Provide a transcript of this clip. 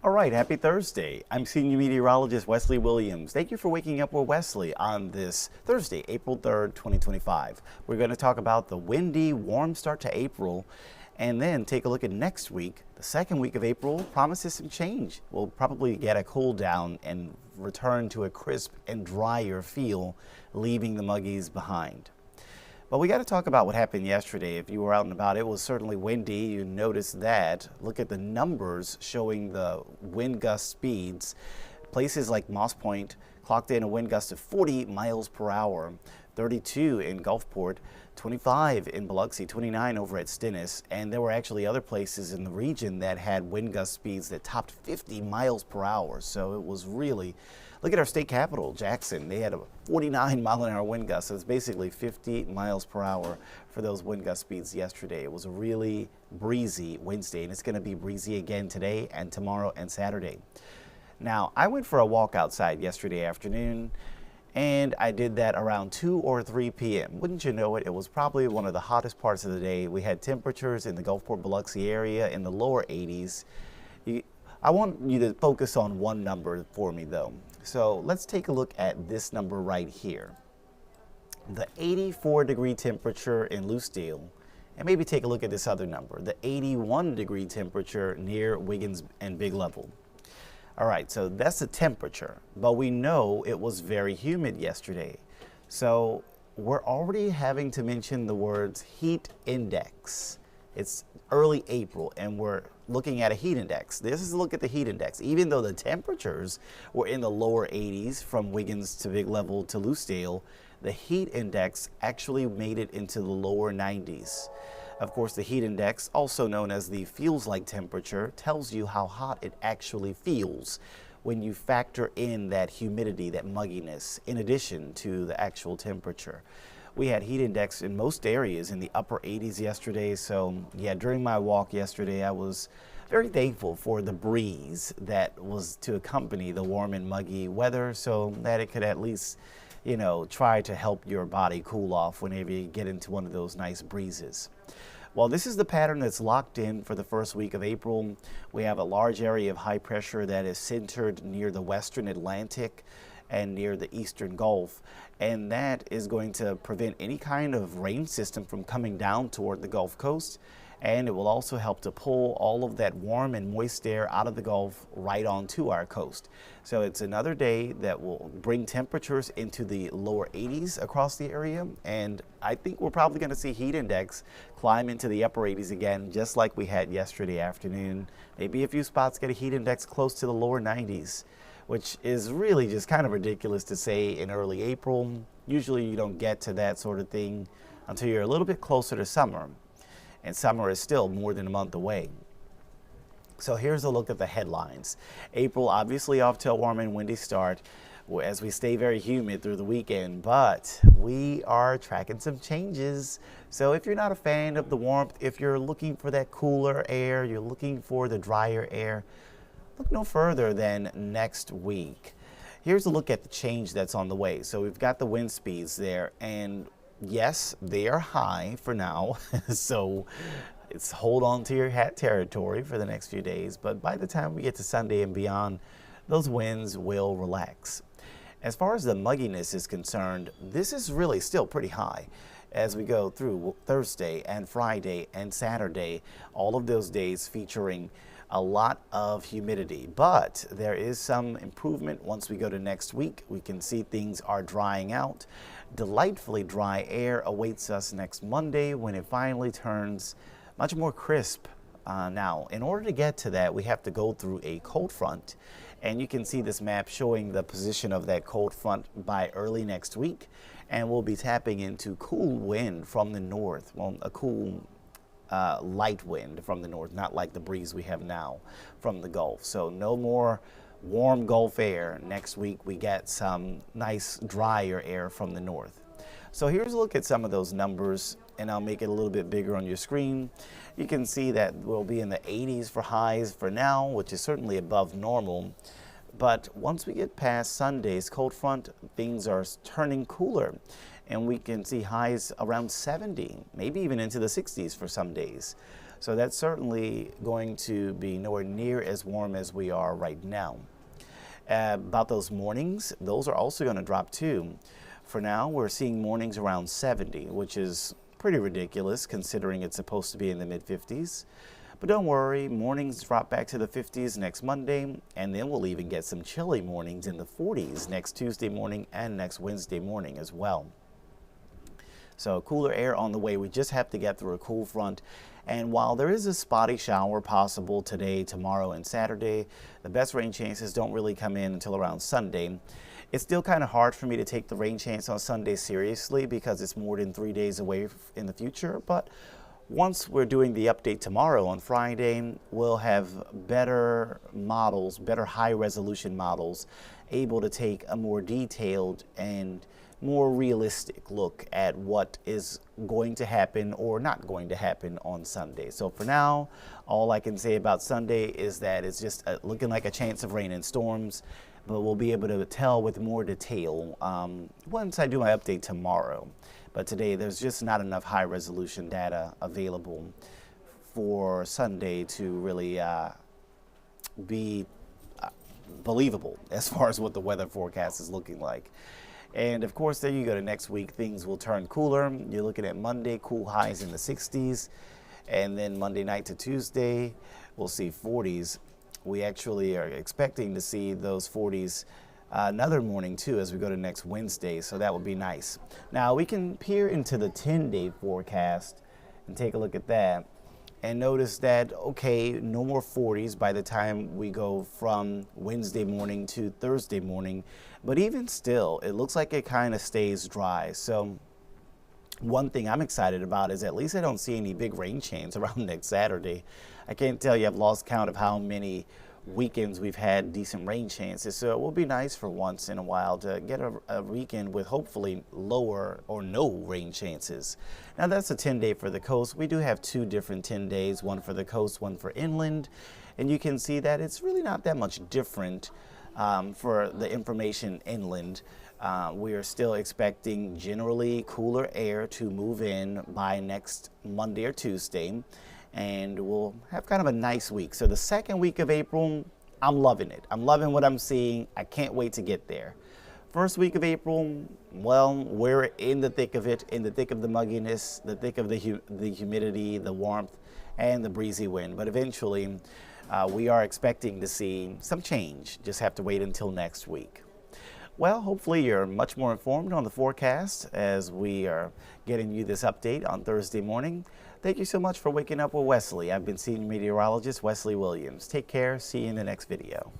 All right, happy Thursday. I'm Senior Meteorologist Wesley Williams. Thank you for waking up with Wesley on this Thursday, April 3rd, 2025. We're going to talk about the windy, warm start to April and then take a look at next week. The second week of April promises some change. We'll probably get a cool down and return to a crisp and drier feel, leaving the muggies behind. But we got to talk about what happened yesterday. If you were out and about, it was certainly windy. You noticed that. Look at the numbers showing the wind gust speeds. Places like Moss Point clocked in a wind gust of 40 miles per hour, 32 in Gulfport, 25 in Biloxi, 29 over at Stennis, and there were actually other places in the region that had wind gust speeds that topped 50 miles per hour. So it was really, look at our state capital, Jackson. They had a 49-mile-an-hour wind gust. So it's basically 50 miles per hour for those wind gust speeds yesterday. It was a really breezy Wednesday, and it's going to be breezy again today and tomorrow and Saturday. Now, I went for a walk outside yesterday afternoon, and I did that around 2 or 3 p.m. Wouldn't you know it, it was probably one of the hottest parts of the day. We had temperatures in the Gulfport, Biloxi area in the lower 80s. I want you to focus on one number for me, though. So let's take a look at this number right here. The 84-degree temperature in Lucedale, and maybe take a look at this other number, the 81-degree temperature near Wiggins and Big Level. All right, so that's the temperature, but we know it was very humid yesterday. So we're already having to mention the words heat index. It's early April and we're looking at a heat index. This is a look at the heat index. Even though the temperatures were in the lower 80s from Wiggins to Big Level to Lucedale, the heat index actually made it into the lower 90s. Of course, the heat index, also known as the feels like temperature, tells you how hot it actually feels when you factor in that humidity, that mugginess, in addition to the actual temperature. We had heat index in most areas in the upper 80s yesterday. So yeah, during my walk yesterday, I was very thankful for the breeze that was to accompany the warm and muggy weather so that it could at least, you know, try to help your body cool off whenever you get into one of those nice breezes. Well, this is the pattern that's locked in for the first week of April. We have a large area of high pressure that is centered near the western Atlantic and near the eastern Gulf, and that is going to prevent any kind of rain system from coming down toward the Gulf Coast, and it will also help to pull all of that warm and moist air out of the Gulf right onto our coast. So it's another day that will bring temperatures into the lower 80s across the area, and I think we're probably going to see heat index climb into the upper 80s again, just like we had yesterday afternoon. Maybe a few spots get a heat index close to the lower 90s, which is really just kind of ridiculous to say in early April. Usually you don't get to that sort of thing until you're a little bit closer to summer, and summer is still more than a month away. So here's a look at the headlines. April obviously off to a warm and windy start as we stay very humid through the weekend, but we are tracking some changes. So if you're not a fan of the warmth, if you're looking for that cooler air, you're looking for the drier air, look no further than next week. Here's a look at the change that's on the way. So we've got the wind speeds there, and yes, they are high for now. So it's hold on to your hat territory for the next few days. But by the time we get to Sunday and beyond, those winds will relax. As far as the mugginess is concerned, this is really still pretty high as we go through Thursday and Friday and Saturday, all of those days featuring a lot of humidity. But there is some improvement once we go to next week. We can see things are drying out. Delightfully dry air awaits us next Monday when it finally turns much more crisp. Now, in order to get to that, we have to go through a cold front, and you can see this map showing the position of that cold front by early next week, and we'll be tapping into cool wind from the north. Well, a cool light wind from the north, not like the breeze we have now from the Gulf. So no more warm Gulf air. Next week we get some nice drier air from the north. So here's a look at some of those numbers, and I'll make it a little bit bigger on your screen. You can see that we'll be in the 80s for highs for now, which is certainly above normal. But once we get past Sunday's cold front, things are turning cooler, and we can see highs around 70, maybe even into the 60s for some days. So that's certainly going to be nowhere near as warm as we are right now. About those mornings, those are also going to drop too. For now, we're seeing mornings around 70, which is pretty ridiculous considering it's supposed to be in the mid-50s. But don't worry, mornings drop back to the 50s next Monday, and then we'll even get some chilly mornings in the 40s next Tuesday morning and next Wednesday morning as well. So cooler air on the way. We just have to get through a cool front. And while there is a spotty shower possible today, tomorrow, and Saturday, the best rain chances don't really come in until around Sunday. It's still kind of hard for me to take the rain chance on Sunday seriously because it's more than 3 days away in the future. But once we're doing the update tomorrow on Friday, we'll have better models, better high resolution models, able to take a more detailed and more realistic look at what is going to happen or not going to happen on Sunday. So for now, all I can say about Sunday is that it's just looking like a chance of rain and storms, but we'll be able to tell with more detail once I do my update tomorrow. But today, there's just not enough high resolution data available for Sunday to really be believable as far as what the weather forecast is looking like. And of course, there you go to next week. Things will turn cooler. You're looking at Monday, cool highs in the 60s. And then Monday night to Tuesday, we'll see 40s. We actually are expecting to see those 40s another morning too as we go to next Wednesday. So that would be nice. Now we can peer into the 10-day forecast and take a look at that. And notice that, okay, no more 40s by the time we go from Wednesday morning to Thursday morning. But even still, it looks like it kind of stays dry. So one thing I'm excited about is at least I don't see any big rain chance around next Saturday. I can't tell you, I've lost count of how many weekends we've had decent rain chances, so it will be nice for once in a while to get a weekend with hopefully lower or no rain chances. Now that's a 10-day for the coast. We do have 2 different 10 days, one for the coast, one for inland, and you can see that it's really not that much different for the information inland. We are still expecting generally cooler air to move in by next Monday or Tuesday, and we'll have kind of a nice week. So the second week of April, I'm loving it. I'm loving what I'm seeing. I can't wait to get there. First week of April, well, we're in the thick of it, in the thick of the mugginess, the thick of the humidity, the warmth, and the breezy wind. But eventually, we are expecting to see some change. Just have to wait until next week. Well, hopefully you're much more informed on the forecast as we are getting you this update on Thursday morning. Thank you so much for waking up with Wesley. I've been Senior Meteorologist Wesley Williams. Take care. See you in the next video.